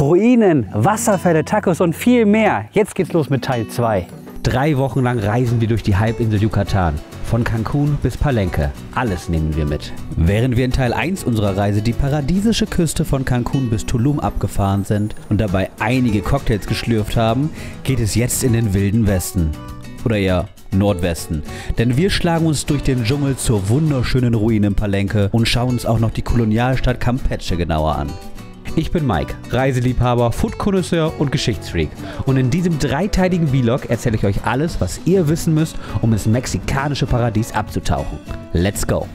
Ruinen, Wasserfälle, Tacos und viel mehr. Jetzt geht's los mit Teil 2. 3 Wochen lang reisen wir durch die Halbinsel Yucatan. Von Cancun bis Palenque. Alles nehmen wir mit. Während wir in Teil 1 unserer Reise die paradiesische Küste von Cancun bis Tulum abgefahren sind und dabei einige Cocktails geschlürft haben, geht es jetzt in den wilden Westen. Oder eher Nordwesten. Denn wir schlagen uns durch den Dschungel zur wunderschönen Ruine in Palenque und schauen uns auch noch die Kolonialstadt Campeche genauer an. Ich bin Mike, Reiseliebhaber, Food-Connoisseur und Geschichtsfreak. Und in diesem dreiteiligen Vlog erzähle ich euch alles, was ihr wissen müsst, um ins mexikanische Paradies abzutauchen. Let's go!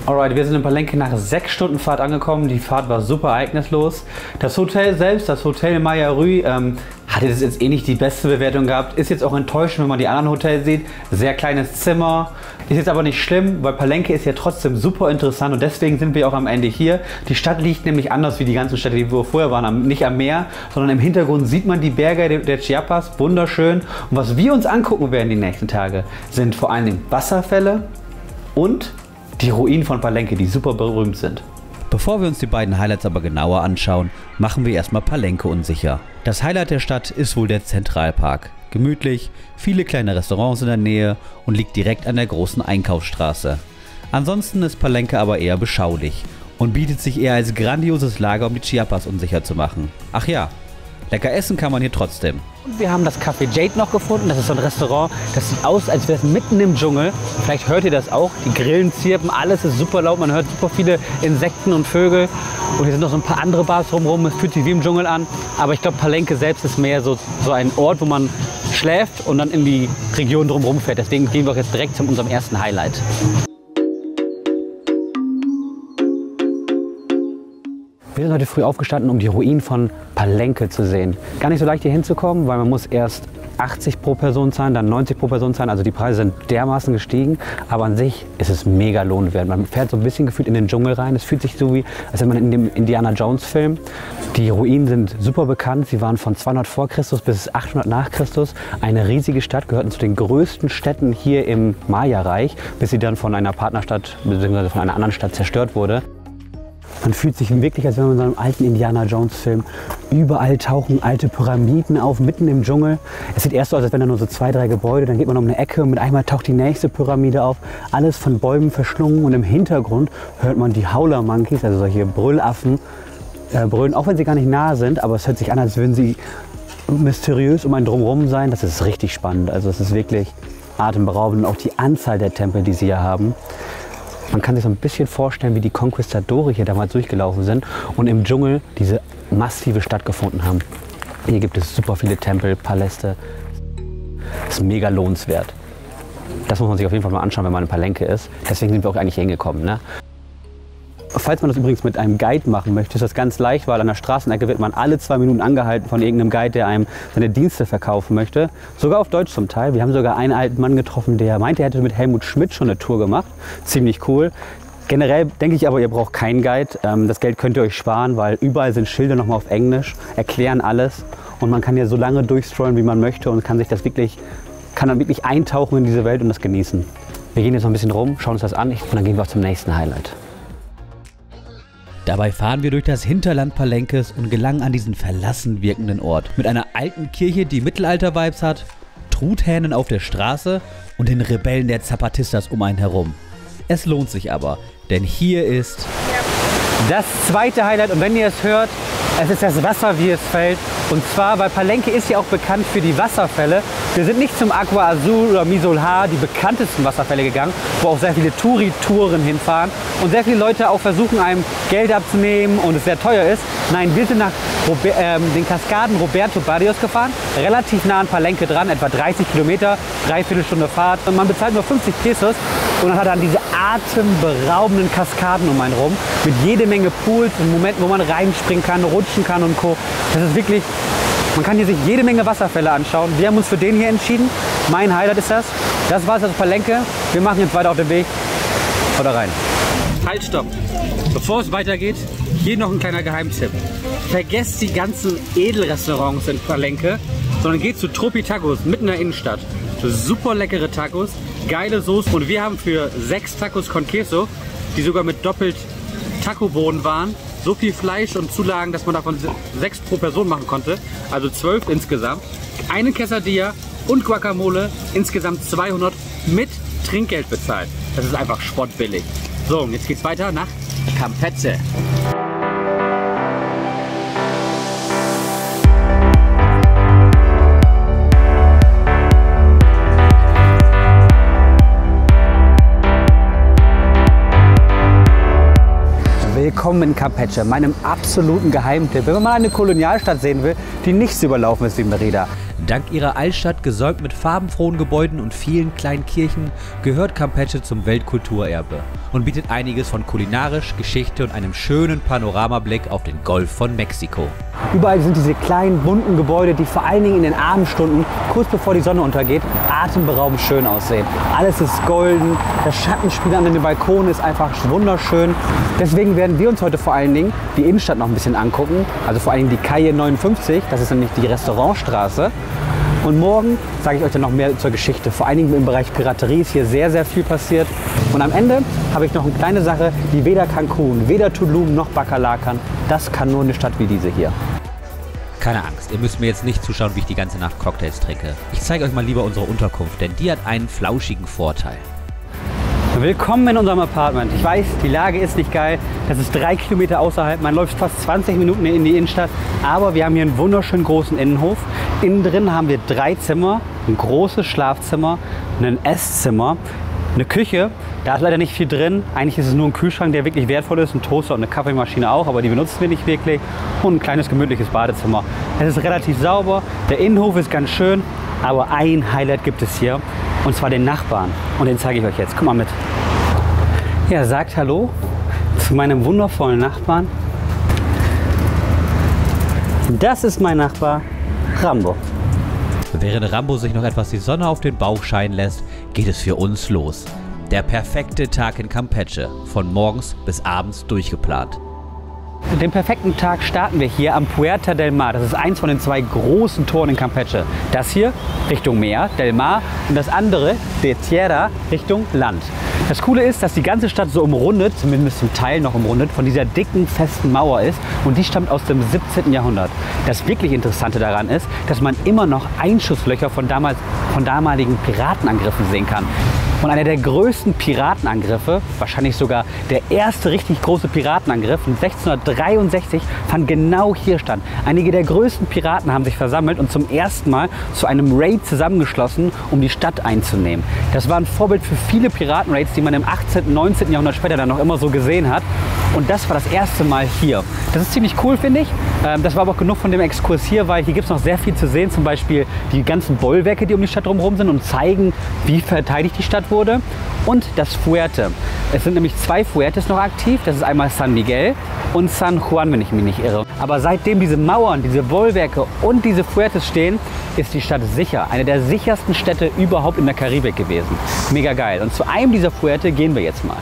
Alright, wir sind in Palenque nach 6 Stunden Fahrt angekommen. Die Fahrt war super ereignislos. Das Hotel selbst, das Hotel Maya Rui, hatte das jetzt eh nicht die beste Bewertung gehabt. Ist jetzt auch enttäuschend, wenn man die anderen Hotels sieht. Sehr kleines Zimmer. Ist jetzt aber nicht schlimm, weil Palenque ist ja trotzdem super interessant und deswegen sind wir auch am Ende hier. Die Stadt liegt nämlich anders wie die ganzen Städte, die wir vorher waren. Nicht am Meer, sondern im Hintergrund sieht man die Berge der Chiapas. Wunderschön. Und was wir uns angucken werden die nächsten Tage, sind vor allen Dingen Wasserfälle und die Ruinen von Palenque, die super berühmt sind. Bevor wir uns die beiden Highlights aber genauer anschauen, machen wir erstmal Palenque unsicher. Das Highlight der Stadt ist wohl der Zentralpark. Gemütlich, viele kleine Restaurants in der Nähe und liegt direkt an der großen Einkaufsstraße. Ansonsten ist Palenque aber eher beschaulich und bietet sich eher als grandioses Lager, um die Chiapas unsicher zu machen. Ach ja, lecker essen kann man hier trotzdem. Und wir haben das Café Jade noch gefunden. Das ist so ein Restaurant, das sieht aus, als wäre es mitten im Dschungel. Vielleicht hört ihr das auch. Die Grillen zirpen, alles ist super laut. Man hört super viele Insekten und Vögel. Und hier sind noch so ein paar andere Bars drumherum. Es fühlt sich wie im Dschungel an. Aber ich glaube, Palenque selbst ist mehr so ein Ort, wo man schläft und dann in die Region drumherum fährt. Deswegen gehen wir auch jetzt direkt zu unserem ersten Highlight. Wir sind heute früh aufgestanden, um die Ruinen von Palenque zu sehen. Gar nicht so leicht hier hinzukommen, weil man muss erst 80 pro Person zahlen, dann 90 pro Person zahlen. Also die Preise sind dermaßen gestiegen, aber an sich ist es mega lohnenswert. Man fährt so ein bisschen gefühlt in den Dschungel rein. Es fühlt sich so wie, als wenn man in dem Indiana Jones Film. Die Ruinen sind super bekannt. Sie waren von 200 vor Christus bis 800 nach Christus. Eine riesige Stadt, gehörten zu den größten Städten hier im Maya-Reich, bis sie dann von einer Partnerstadt bzw. von einer anderen Stadt zerstört wurde. Man fühlt sich wirklich, als wenn man in so einem alten Indiana Jones Film. Überall tauchen alte Pyramiden auf, mitten im Dschungel. Es sieht erst so aus, als wenn da nur so 2, 3 Gebäude, dann geht man um eine Ecke und mit einmal taucht die nächste Pyramide auf. Alles von Bäumen verschlungen und im Hintergrund hört man die Howler Monkeys, also solche Brüllaffen, brüllen, auch wenn sie gar nicht nah sind, aber es hört sich an, als würden sie mysteriös um einen drumherum sein. Das ist richtig spannend, also es ist wirklich atemberaubend und auch die Anzahl der Tempel, die sie hier haben. Man kann sich so ein bisschen vorstellen, wie die Konquistadore hier damals durchgelaufen sind und im Dschungel diese massive Stadt gefunden haben. Hier gibt es super viele Tempel, Paläste. Das ist mega lohnenswert. Das muss man sich auf jeden Fall mal anschauen, wenn man in Palenque ist. Deswegen sind wir auch eigentlich hingekommen, ne? Falls man das übrigens mit einem Guide machen möchte, ist das ganz leicht, weil an der Straßenecke wird man alle 2 Minuten angehalten von irgendeinem Guide, der einem seine Dienste verkaufen möchte. Sogar auf Deutsch zum Teil. Wir haben sogar einen alten Mann getroffen, der meinte, er hätte mit Helmut Schmidt schon eine Tour gemacht. Ziemlich cool. Generell denke ich aber, ihr braucht keinen Guide. Das Geld könnt ihr euch sparen, weil überall sind Schilder nochmal auf Englisch, erklären alles. Und man kann ja so lange durchstrollen, wie man möchte und kann dann wirklich eintauchen in diese Welt und das genießen. Wir gehen jetzt noch ein bisschen rum, schauen uns das an und dann gehen wir auch zum nächsten Highlight. Dabei fahren wir durch das Hinterland Palenques und gelangen an diesen verlassen wirkenden Ort. Mit einer alten Kirche, die Mittelalter-Vibes hat, Truthähnen auf der Straße und den Rebellen der Zapatistas um einen herum. Es lohnt sich aber, denn hier ist das zweite Highlight und wenn ihr es hört, es ist das Wasser, wie es fällt. Und zwar, weil Palenque ist ja auch bekannt für die Wasserfälle. Wir sind nicht zum Agua Azul oder Misolhar, die bekanntesten Wasserfälle gegangen, wo auch sehr viele Touri-Touren hinfahren und sehr viele Leute auch versuchen, einem Geld abzunehmen und es sehr teuer ist. Nein, wir sind nach den Kaskaden Roberto Barrios gefahren, relativ nah an Palenque dran, etwa 30 Kilometer, 3/4 Stunde Fahrt. Und man bezahlt nur 50 Pesos Und dann hat er dann diese atemberaubenden Kaskaden um einen rum mit jede Menge Pools und Momenten, wo man reinspringen kann, rutschen kann und Co. Das ist wirklich, man kann hier sich jede Menge Wasserfälle anschauen. Wir haben uns für den hier entschieden. Mein Highlight ist das. Das war es also Palenque. Wir machen jetzt weiter auf den Weg. Oder rein. Halt, stopp. Bevor es weitergeht, hier noch ein kleiner Geheimtipp. Vergesst die ganzen Edelrestaurants in Palenque, sondern geht zu Tropi Tacos mitten in der Innenstadt. Super leckere Tacos, geile Soße und wir haben für 6 Tacos con Queso, die sogar mit doppelt Taco-Boden waren, so viel Fleisch und Zulagen, dass man davon 6 pro Person machen konnte, also 12 insgesamt, eine Quesadilla und Guacamole, insgesamt 200 mit Trinkgeld bezahlt. Das ist einfach spottbillig. So, und jetzt geht's weiter nach Campeche. Willkommen in Campeche, meinem absoluten Geheimtipp, wenn man mal eine Kolonialstadt sehen will, die nicht so überlaufen ist wie Merida. Dank ihrer Altstadt, gesäumt mit farbenfrohen Gebäuden und vielen kleinen Kirchen, gehört Campeche zum Weltkulturerbe und bietet einiges von kulinarisch, Geschichte und einem schönen Panoramablick auf den Golf von Mexiko. Überall sind diese kleinen, bunten Gebäude, die vor allen Dingen in den Abendstunden, kurz bevor die Sonne untergeht, atemberaubend schön aussehen. Alles ist golden, das Schattenspiel an den Balkonen ist einfach wunderschön. Deswegen werden wir uns heute vor allen Dingen die Innenstadt noch ein bisschen angucken, also vor allen Dingen die Calle 59, das ist nämlich die Restaurantstraße. Und morgen sage ich euch dann noch mehr zur Geschichte. Vor allen Dingen im Bereich Piraterie ist hier sehr, sehr viel passiert. Und am Ende habe ich noch eine kleine Sache, die weder Cancun, weder Tulum noch Bacalar kann. Das kann nur eine Stadt wie diese hier. Keine Angst, ihr müsst mir jetzt nicht zuschauen, wie ich die ganze Nacht Cocktails trinke. Ich zeige euch mal lieber unsere Unterkunft, denn die hat einen flauschigen Vorteil. Willkommen in unserem Apartment. Ich weiß, die Lage ist nicht geil. Das ist 3 Kilometer außerhalb. Man läuft fast 20 Minuten in die Innenstadt. Aber wir haben hier einen wunderschönen großen Innenhof. Innen drin haben wir 3 Zimmer, ein großes Schlafzimmer, ein Esszimmer, eine Küche. Da ist leider nicht viel drin. Eigentlich ist es nur ein Kühlschrank, der wirklich wertvoll ist. Ein Toaster und eine Kaffeemaschine auch, aber die benutzen wir nicht wirklich. Und ein kleines gemütliches Badezimmer. Es ist relativ sauber. Der Innenhof ist ganz schön. Aber ein Highlight gibt es hier. Und zwar den Nachbarn. Und den zeige ich euch jetzt. Guck mal mit. Ja, sagt Hallo zu meinem wundervollen Nachbarn. Das ist mein Nachbar Rambo. Während Rambo sich noch etwas die Sonne auf den Bauch scheinen lässt, geht es für uns los. Der perfekte Tag in Campeche, von morgens bis abends durchgeplant. Den perfekten Tag starten wir hier am Puerta del Mar. Das ist eins von den 2 großen Toren in Campeche. Das hier Richtung Meer, Del Mar, und das andere, de Tierra, Richtung Land. Das Coole ist, dass die ganze Stadt so umrundet, zumindest zum Teil noch umrundet, von dieser dicken, festen Mauer ist. Und die stammt aus dem 17. Jahrhundert. Das wirklich Interessante daran ist, dass man immer noch Einschusslöcher von damaligen Piratenangriffen sehen kann. Und einer der größten Piratenangriffe, wahrscheinlich sogar der erste richtig große Piratenangriff, 1663, fand genau hier statt. Einige der größten Piraten haben sich versammelt und zum ersten Mal zu einem Raid zusammengeschlossen, um die Stadt einzunehmen. Das war ein Vorbild für viele Piratenraids, die man im 18. und 19. Jahrhundert später dann noch immer so gesehen hat. Und das war das erste Mal hier. Das ist ziemlich cool, finde ich. Das war aber auch genug von dem Exkurs hier, weil hier gibt es noch sehr viel zu sehen. Zum Beispiel die ganzen Bollwerke, die um die Stadt drumherum sind und zeigen, wie verteidigt die Stadt wurde. Und das Fuerte. Es sind nämlich 2 Fuertes noch aktiv. Das ist einmal San Miguel und San Juan, wenn ich mich nicht irre. Aber seitdem diese Mauern, diese Bollwerke und diese Fuertes stehen, ist die Stadt sicher. Eine der sichersten Städte überhaupt in der Karibik gewesen. Mega geil. Und zu einem dieser Fuerte gehen wir jetzt mal.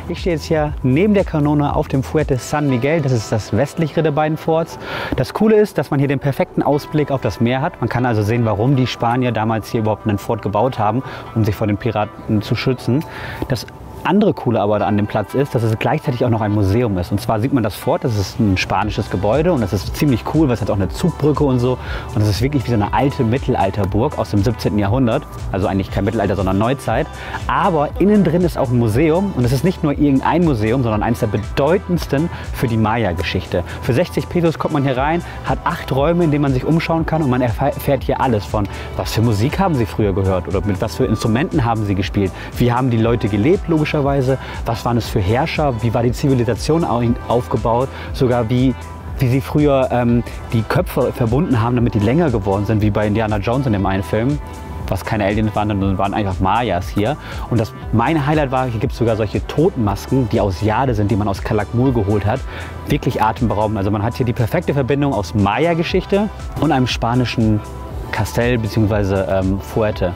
Ich stehe jetzt hier neben der Kanone auf dem Fuerte San Miguel. Das ist das westlichere der beiden Forts. Das Coole ist, dass man hier den perfekten Ausblick auf das Meer hat. Man kann also sehen, warum die Spanier damals hier überhaupt einen Fort gebaut haben, um sich vor den Piraten zu schützen. Das andere Coole aber an dem Platz ist, dass es gleichzeitig auch noch ein Museum ist. Und zwar sieht man das Fort, das ist ein spanisches Gebäude und das ist ziemlich cool, weil es hat auch eine Zugbrücke und so. Und es ist wirklich wie so eine alte Mittelalterburg aus dem 17. Jahrhundert. Also eigentlich kein Mittelalter, sondern Neuzeit. Aber innen drin ist auch ein Museum und es ist nicht nur irgendein Museum, sondern eines der bedeutendsten für die Maya-Geschichte. Für 60 Pesos kommt man hier rein, hat 8 Räume, in denen man sich umschauen kann und man erfährt hier alles von, was für Musik haben sie früher gehört oder mit was für Instrumenten haben sie gespielt, wie haben die Leute gelebt, logischerweise, was waren es für Herrscher, wie war die Zivilisation aufgebaut, sogar wie sie früher die Köpfe verbunden haben, damit die länger geworden sind, wie bei Indiana Jones in dem einen Film. was keine Aliens waren, sondern waren einfach Mayas hier. Und mein Highlight war, hier gibt es sogar solche Totenmasken, die aus Jade sind, die man aus Calakmul geholt hat. Wirklich atemberaubend. Also man hat hier die perfekte Verbindung aus Maya-Geschichte und einem spanischen Castell bzw. Fuerte.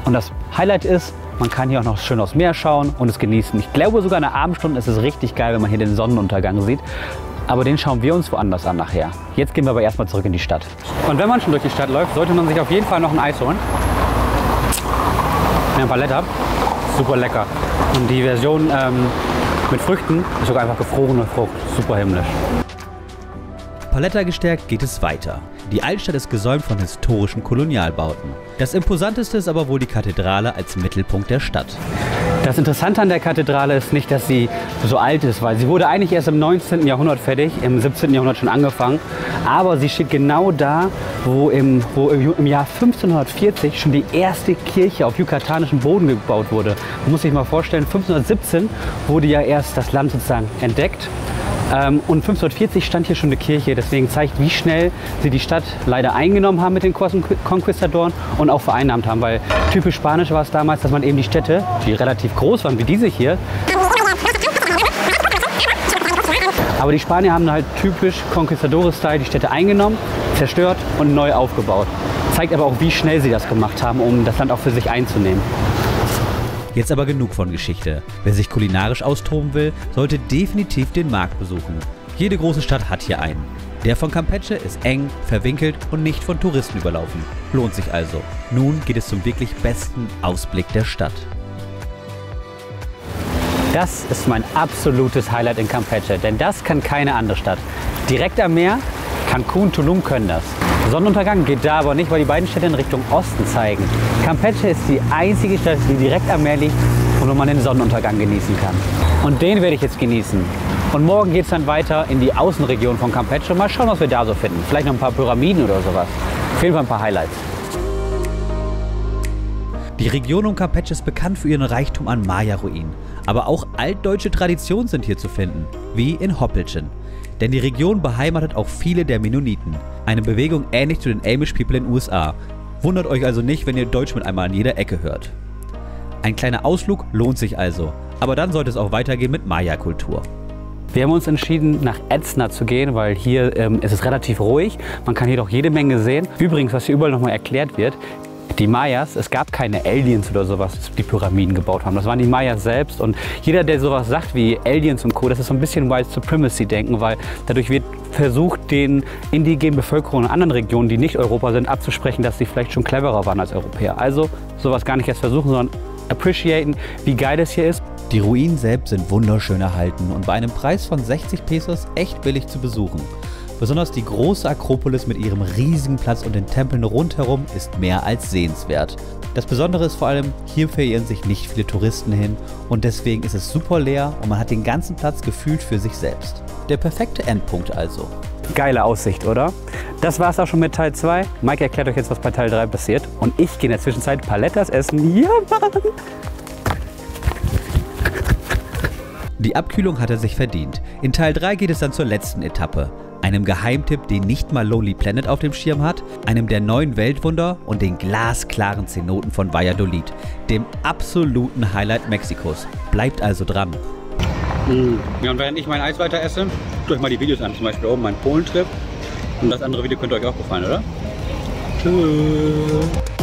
Und das Highlight ist, man kann hier auch noch schön aufs Meer schauen und es genießen. Ich glaube, sogar in der Abendstunde ist es richtig geil, wenn man hier den Sonnenuntergang sieht. Aber den schauen wir uns woanders an nachher. Jetzt gehen wir aber erstmal zurück in die Stadt. Und wenn man schon durch die Stadt läuft, sollte man sich auf jeden Fall noch ein Eis holen. Wenn ihr ein Palette habt, super lecker. Und die Version mit Früchten ist sogar einfach gefrorene Frucht. Super himmlisch. Paletta gestärkt geht es weiter. Die Altstadt ist gesäumt von historischen Kolonialbauten. Das Imposanteste ist aber wohl die Kathedrale als Mittelpunkt der Stadt. Das Interessante an der Kathedrale ist nicht, dass sie so alt ist, weil sie wurde eigentlich erst im 19. Jahrhundert fertig, im 17. Jahrhundert schon angefangen. Aber sie steht genau da, wo im Jahr 1540 schon die erste Kirche auf yucatanischem Boden gebaut wurde. Man muss sich mal vorstellen, 1517 wurde ja erst das Land sozusagen entdeckt. Und 1540 stand hier schon eine Kirche, deswegen zeigt, wie schnell sie die Stadt leider eingenommen haben mit den Konquistadoren und auch vereinnahmt haben, weil typisch spanisch war es damals, dass man eben die Städte, die relativ groß waren wie diese hier, aber die Spanier haben halt typisch Conquistadores-Style die Städte eingenommen, zerstört und neu aufgebaut. Zeigt aber auch, wie schnell sie das gemacht haben, um das Land auch für sich einzunehmen. Jetzt aber genug von Geschichte. Wer sich kulinarisch austoben will, sollte definitiv den Markt besuchen. Jede große Stadt hat hier einen. Der von Campeche ist eng, verwinkelt und nicht von Touristen überlaufen. Lohnt sich also. Nun geht es zum wirklich besten Ausblick der Stadt. Das ist mein absolutes Highlight in Campeche, denn das kann keine andere Stadt. Direkt am Meer, Cancun, Tulum können das. Sonnenuntergang geht da aber nicht, weil die beiden Städte in Richtung Osten zeigen. Campeche ist die einzige Stadt, die direkt am Meer liegt und wo man den Sonnenuntergang genießen kann. Und den werde ich jetzt genießen. Und morgen geht es dann weiter in die Außenregion von Campeche. Mal schauen, was wir da so finden. Vielleicht noch ein paar Pyramiden oder sowas. Auf jeden Fall ein paar Highlights. Die Region um Campeche ist bekannt für ihren Reichtum an Maya-Ruinen. Aber auch altdeutsche Traditionen sind hier zu finden, wie in Hoppelchen. Denn die Region beheimatet auch viele der Mennoniten. Eine Bewegung ähnlich zu den Amish People in den USA. Wundert euch also nicht, wenn ihr Deutsch mit einmal an jeder Ecke hört. Ein kleiner Ausflug lohnt sich also. Aber dann sollte es auch weitergehen mit Maya-Kultur. Wir haben uns entschieden, nach Etzna zu gehen, weil hier ist es relativ ruhig. Man kann hier doch jede Menge sehen. Übrigens, was hier überall nochmal erklärt wird, die Mayas, es gab keine Aliens oder sowas, die Pyramiden gebaut haben. Das waren die Mayas selbst. Und jeder, der sowas sagt wie Aliens und Co., das ist so ein bisschen White Supremacy-Denken, weil dadurch wird versucht, den indigenen Bevölkerungen in anderen Regionen, die nicht Europa sind, abzusprechen, dass sie vielleicht schon cleverer waren als Europäer. Also sowas gar nicht erst versuchen, sondern appreciaten, wie geil es hier ist. Die Ruinen selbst sind wunderschön erhalten und bei einem Preis von 60 Pesos echt billig zu besuchen. Besonders die große Akropolis mit ihrem riesigen Platz und den Tempeln rundherum ist mehr als sehenswert. Das Besondere ist vor allem, hier verirren sich nicht viele Touristen hin und deswegen ist es super leer und man hat den ganzen Platz gefühlt für sich selbst. Der perfekte Endpunkt also. Geile Aussicht, oder? Das war's auch schon mit Teil 2. Mike erklärt euch jetzt, was bei Teil 3 passiert. Und ich gehe in der Zwischenzeit Palettas essen. Ja, Mann! Die Abkühlung hat er sich verdient. In Teil 3 geht es dann zur letzten Etappe. Einem Geheimtipp, den nicht mal Lonely Planet auf dem Schirm hat, einem der 9 Weltwunder und den glasklaren Zenoten von Valladolid, dem absoluten Highlight Mexikos. Bleibt also dran. Ja, und während ich mein Eis weiter esse, guckt euch mal die Videos an, zum Beispiel oben mein Polentrip. Und das andere Video könnte euch auch gefallen, oder? Tschüss.